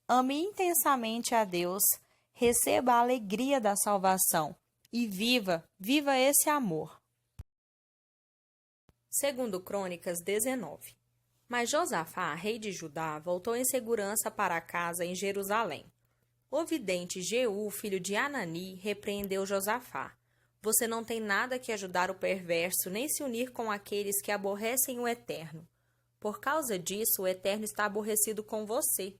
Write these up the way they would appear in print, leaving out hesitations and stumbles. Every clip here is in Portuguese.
ame intensamente a Deus, receba a alegria da salvação e viva esse amor. Segundo Crônicas 19. Mas Josafá, rei de Judá, voltou em segurança para casa em Jerusalém. O vidente Jeú, filho de Anani, repreendeu Josafá. Você não tem nada que ajudar o perverso, nem se unir com aqueles que aborrecem o Eterno. Por causa disso, o Eterno está aborrecido com você.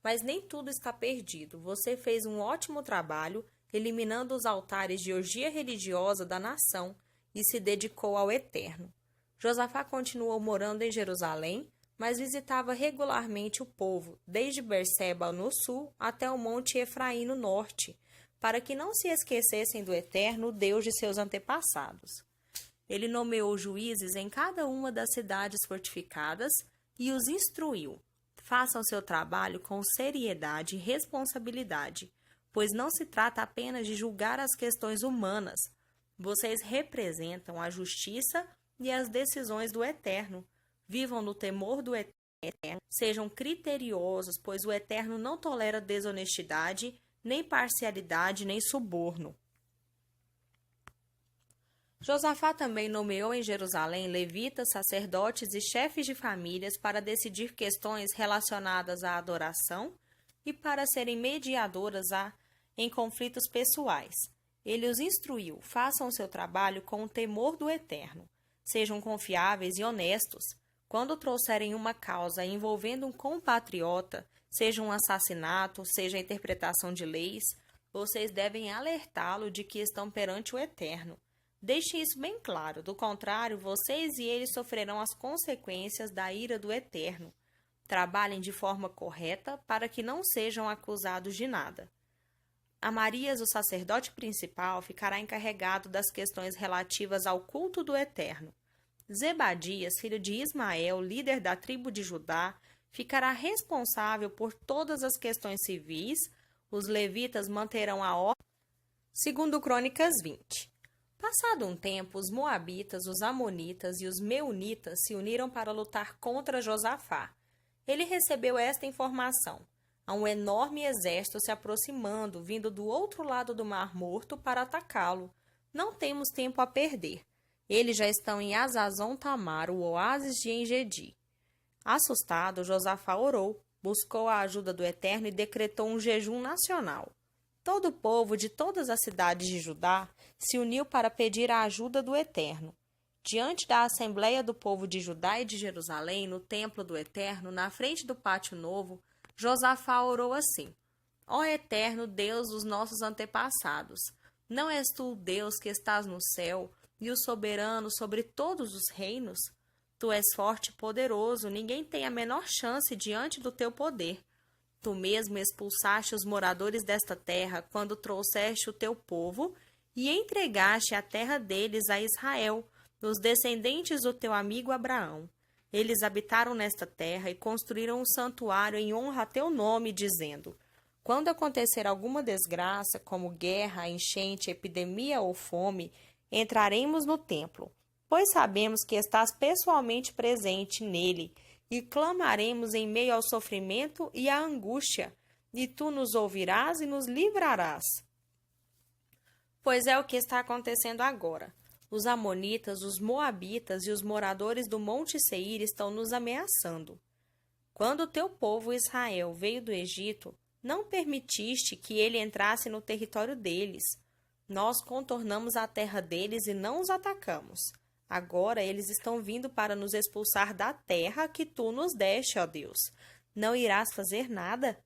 Mas nem tudo está perdido. Você fez um ótimo trabalho, eliminando os altares de orgia religiosa da nação e se dedicou ao Eterno. Josafá continuou morando em Jerusalém, mas visitava regularmente o povo, desde Berseba no sul até o Monte Efraim no norte, para que não se esquecessem do Eterno, Deus de seus antepassados. Ele nomeou juízes em cada uma das cidades fortificadas e os instruiu. Façam seu trabalho com seriedade e responsabilidade, pois não se trata apenas de julgar as questões humanas. Vocês representam a justiça e as decisões do Eterno. Vivam no temor do Eterno, sejam criteriosos, pois o Eterno não tolera desonestidade, nem parcialidade, nem suborno. Josafá também nomeou em Jerusalém levitas, sacerdotes e chefes de famílias para decidir questões relacionadas à adoração e para serem mediadoras em conflitos pessoais. Ele os instruiu: façam o seu trabalho com o temor do Eterno. Sejam confiáveis e honestos. Quando trouxerem uma causa envolvendo um compatriota, seja um assassinato, seja a interpretação de leis, vocês devem alertá-lo de que estão perante o Eterno. Deixe isso bem claro, do contrário, vocês e ele sofrerão as consequências da ira do Eterno. Trabalhem de forma correta para que não sejam acusados de nada. Amarias, o sacerdote principal, ficará encarregado das questões relativas ao culto do Eterno. Zebadias, filho de Ismael, líder da tribo de Judá, ficará responsável por todas as questões civis. Os levitas manterão a ordem. Segundo Crônicas 20. Passado um tempo, os moabitas, os amonitas e os meunitas se uniram para lutar contra Josafá. Ele recebeu esta informação: há um enorme exército se aproximando, vindo do outro lado do Mar Morto para atacá-lo. Não temos tempo a perder. Eles já estão em Azazon Tamar, o oásis de Engedi. Assustado, Josafá orou, buscou a ajuda do Eterno e decretou um jejum nacional. Todo o povo de todas as cidades de Judá se uniu para pedir a ajuda do Eterno. Diante da assembleia do povo de Judá e de Jerusalém, no templo do Eterno, na frente do pátio novo, Josafá orou assim: Ó Eterno Deus dos nossos antepassados, não és tu o Deus que estás no céu e o soberano sobre todos os reinos? Tu és forte e poderoso, ninguém tem a menor chance diante do teu poder. Tu mesmo expulsaste os moradores desta terra quando trouxeste o teu povo e entregaste a terra deles a Israel, os descendentes do teu amigo Abraão. Eles habitaram nesta terra e construíram um santuário em honra a teu nome, dizendo: quando acontecer alguma desgraça, como guerra, enchente, epidemia ou fome, entraremos no templo, pois sabemos que estás pessoalmente presente nele, e clamaremos em meio ao sofrimento e à angústia, e tu nos ouvirás e nos livrarás. Pois é o que está acontecendo agora. Os amonitas, os moabitas e os moradores do Monte Seir estão nos ameaçando. Quando o teu povo Israel veio do Egito, não permitiste que ele entrasse no território deles. Nós contornamos a terra deles e não os atacamos. Agora eles estão vindo para nos expulsar da terra que tu nos deste, ó Deus. Não irás fazer nada?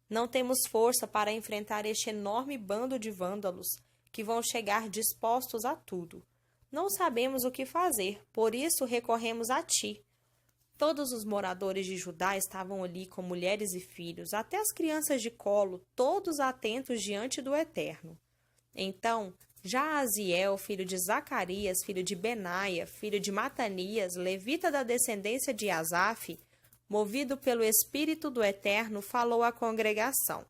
Não temos força para enfrentar este enorme bando de vândalos, que vão chegar dispostos a tudo. Não sabemos o que fazer, por isso recorremos a ti. Todos os moradores de Judá estavam ali com mulheres e filhos, até as crianças de colo, todos atentos diante do Eterno. Então, Jaaziel, filho de Zacarias, filho de Benaia, filho de Matanias, levita da descendência de Asaf, movido pelo Espírito do Eterno, falou à congregação: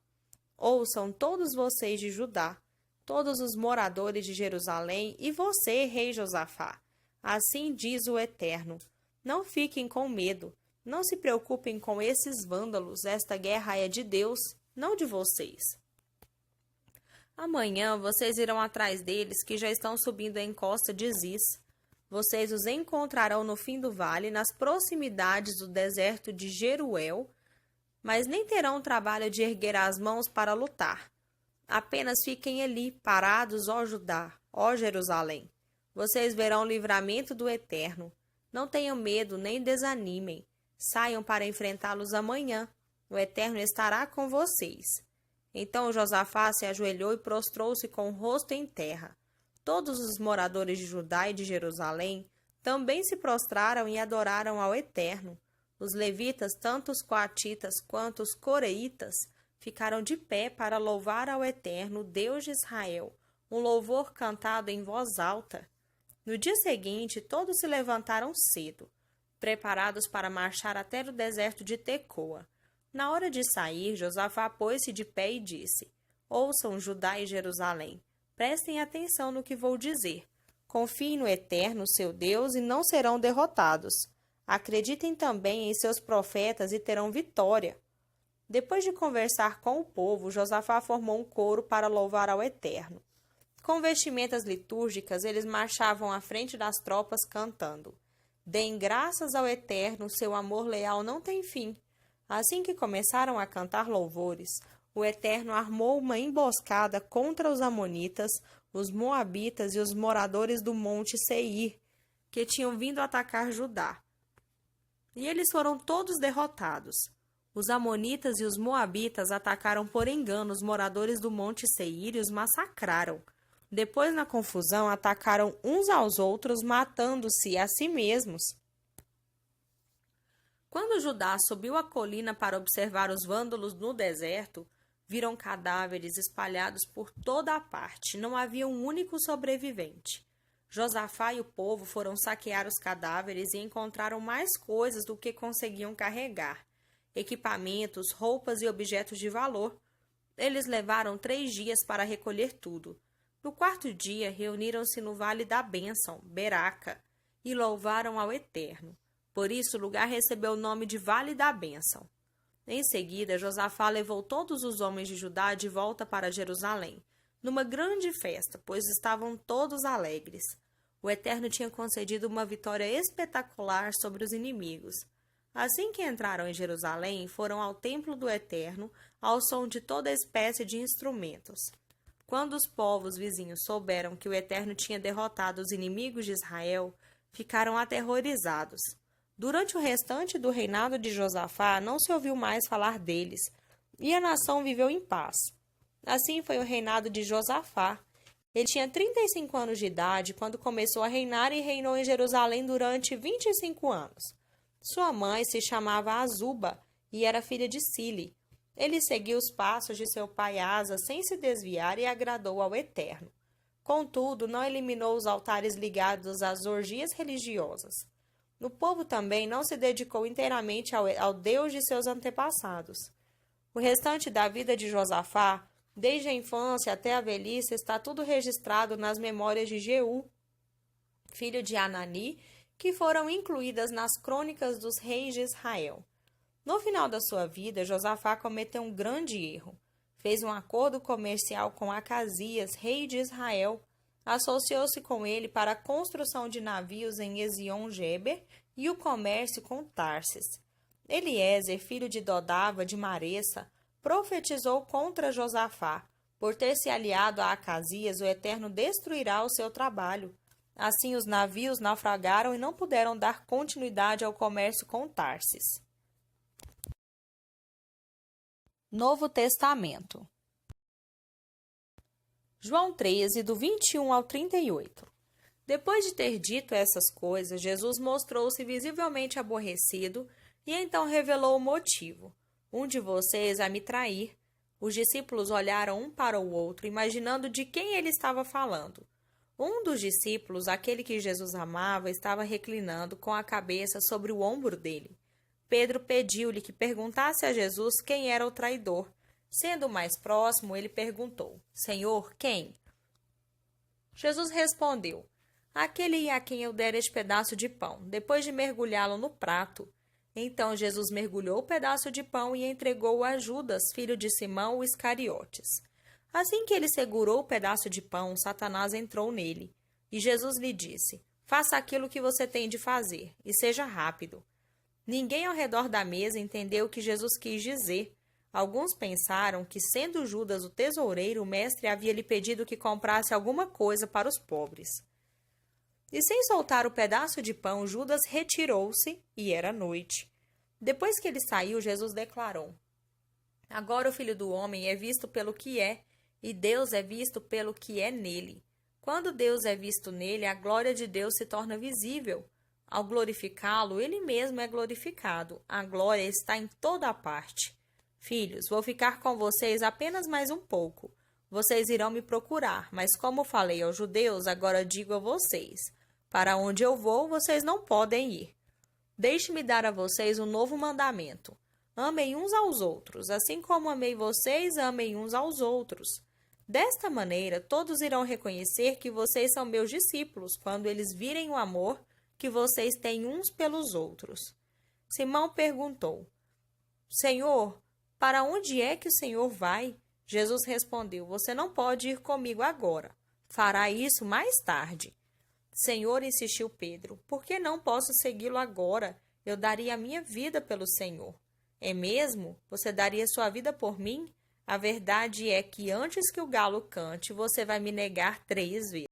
Ouçam todos vocês de Judá, todos os moradores de Jerusalém, e você, rei Josafá. Assim diz o Eterno: não fiquem com medo, Não se preocupem com esses vândalos, esta guerra é de Deus, não de vocês. Amanhã vocês irão atrás deles que já estão subindo a encosta de Ziz. Vocês os encontrarão no fim do vale, nas proximidades do deserto de Jeruel, mas nem terão o trabalho de erguer as mãos para lutar. Apenas fiquem ali, parados, ó Judá, ó Jerusalém. Vocês verão o livramento do Eterno. Não tenham medo, nem desanimem. Saiam para enfrentá-los amanhã. O Eterno estará com vocês. Então Josafá se ajoelhou e prostrou-se com o rosto em terra. Todos os moradores de Judá e de Jerusalém também se prostraram e adoraram ao Eterno. Os levitas, tanto os coatitas quanto os coreitas, ficaram de pé para louvar ao Eterno, Deus de Israel, um louvor cantado em voz alta. No dia seguinte, todos se levantaram cedo, preparados para marchar até o deserto de Tecoa. Na hora de sair, Josafá pôs-se de pé e disse: Ouçam Judá e Jerusalém, prestem atenção no que vou dizer. Confiem no Eterno, seu Deus, e não serão derrotados. Acreditem também em seus profetas e terão vitória. Depois de conversar com o povo, Josafá formou um coro para louvar ao Eterno. Com vestimentas litúrgicas, eles marchavam à frente das tropas cantando: Deem graças ao Eterno, seu amor leal não tem fim. Assim que começaram a cantar louvores, o Eterno armou uma emboscada contra os amonitas, os moabitas e os moradores do monte Seir, que tinham vindo atacar Judá. E eles foram todos derrotados. Os amonitas e os moabitas atacaram por engano os moradores do monte Seir e os massacraram. Depois, na confusão, atacaram uns aos outros, matando-se a si mesmos. Quando Judá subiu a colina para observar os vândalos no deserto, viram cadáveres espalhados por toda a parte. Não havia um único sobrevivente. Josafá e o povo foram saquear os cadáveres e encontraram mais coisas do que conseguiam carregar: equipamentos, roupas e objetos de valor. Eles levaram 3 dias para recolher tudo. No 4º dia, reuniram-se no Vale da Bênção, Beraca, e louvaram ao Eterno. Por isso, o lugar recebeu o nome de Vale da Bênção. Em seguida, Josafá levou todos os homens de Judá de volta para Jerusalém, numa grande festa, pois estavam todos alegres. O Eterno tinha concedido uma vitória espetacular sobre os inimigos. Assim que entraram em Jerusalém, foram ao templo do Eterno, ao som de toda espécie de instrumentos. Quando os povos vizinhos souberam que o Eterno tinha derrotado os inimigos de Israel, ficaram aterrorizados. Durante o restante do reinado de Josafá, não se ouviu mais falar deles, e a nação viveu em paz. Assim foi o reinado de Josafá. Ele tinha 35 anos de idade quando começou a reinar e reinou em Jerusalém durante 25 anos. Sua mãe se chamava Azuba e era filha de Sili. Ele seguiu os passos de seu pai Asa sem se desviar e agradou ao Eterno. Contudo, não eliminou os altares ligados às orgias religiosas. O povo também não se dedicou inteiramente ao Deus de seus antepassados. O restante da vida de Josafá, desde a infância até a velhice, está tudo registrado nas memórias de Jeú, filho de Anani, que foram incluídas nas crônicas dos reis de Israel. No final da sua vida, Josafá cometeu um grande erro. Fez um acordo comercial com Acasias, rei de Israel, associou-se com ele para a construção de navios em Ezion-Geber e o comércio com Tarsis. Eliezer, filho de Dodava de Maressa, profetizou contra Josafá. Por ter se aliado a Acasias, o Eterno destruirá o seu trabalho. Assim, os navios naufragaram e não puderam dar continuidade ao comércio com Tarsis. Novo Testamento. João 13, do 21 ao 38. Depois de ter dito essas coisas, Jesus mostrou-se visivelmente aborrecido e então revelou o motivo. Um de vocês vai me trair. Os discípulos olharam um para o outro, imaginando de quem ele estava falando. Um dos discípulos, aquele que Jesus amava, estava reclinando com a cabeça sobre o ombro dele. Pedro pediu-lhe que perguntasse a Jesus quem era o traidor. Sendo mais próximo, ele perguntou: Senhor, quem? Jesus respondeu: aquele a quem eu der este pedaço de pão, depois de mergulhá-lo no prato. Então Jesus mergulhou o pedaço de pão e entregou-o a Judas, filho de Simão, o Iscariotes. Assim que ele segurou o pedaço de pão, Satanás entrou nele. E Jesus lhe disse: Faça aquilo que você tem de fazer, e seja rápido. Ninguém ao redor da mesa entendeu o que Jesus quis dizer. Alguns pensaram que, sendo Judas o tesoureiro, o mestre havia lhe pedido que comprasse alguma coisa para os pobres. E sem soltar o pedaço de pão, Judas retirou-se, e era noite. Depois que ele saiu, Jesus declarou: Agora o Filho do Homem é visto pelo que é, e Deus é visto pelo que é nele. Quando Deus é visto nele, a glória de Deus se torna visível. Ao glorificá-lo, ele mesmo é glorificado. A glória está em toda a parte. Filhos, vou ficar com vocês apenas mais um pouco. Vocês irão me procurar, mas como falei aos judeus, agora digo a vocês: para onde eu vou, vocês não podem ir. Deixe-me dar a vocês um novo mandamento. Amem uns aos outros, assim como amei vocês, amem uns aos outros. Desta maneira, todos irão reconhecer que vocês são meus discípulos, quando eles virem o amor que vocês têm uns pelos outros. Simão perguntou: Senhor, para onde é que o Senhor vai? Jesus respondeu: Você não pode ir comigo agora. Fará isso mais tarde. Senhor, insistiu Pedro, por que não posso segui-lo agora? Eu daria a minha vida pelo Senhor. É mesmo? Você daria sua vida por mim? A verdade é que antes que o galo cante, você vai me negar 3 vezes.